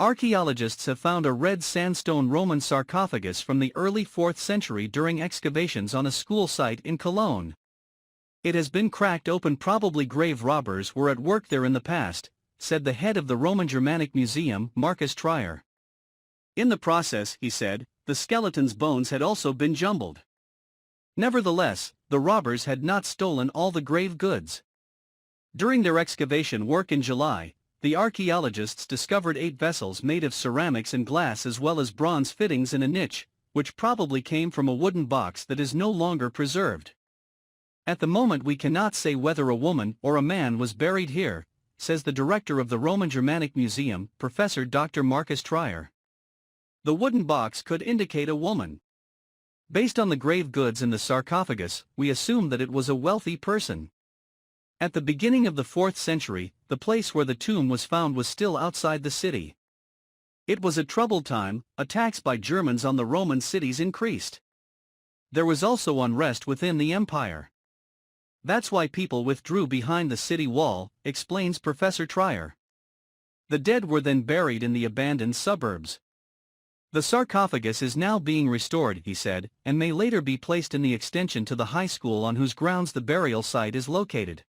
Archaeologists have found a red sandstone Roman sarcophagus from the early 4th century during excavations on a school site in Cologne. It has been cracked open. Probably grave robbers were at work there in the past, said the head of the Roman Germanic Museum, Marcus Trier. In the process, he said, the skeleton's bones had also been jumbled. Nevertheless, the robbers had not stolen all the grave goods. During their excavation work in July, the archaeologists discovered 8 vessels made of ceramics and glass as well as bronze fittings in a niche, which probably came from a wooden box that is no longer preserved. At the moment we cannot say whether a woman or a man was buried here, says the director of the Roman Germanic Museum, Professor Dr. Marcus Trier. The wooden box could indicate a woman. Based on the grave goods in the sarcophagus, we assume that it was a wealthy person. At the beginning of the 4th century, the place where the tomb was found was still outside the city. It was a troubled time. Attacks by Germans on the Roman cities increased. There was also unrest within the empire. That's why people withdrew behind the city wall, explains Professor Trier. The dead were then buried in the abandoned suburbs. The sarcophagus is now being restored, he said, and may later be placed in the extension to the high school on whose grounds the burial site is located.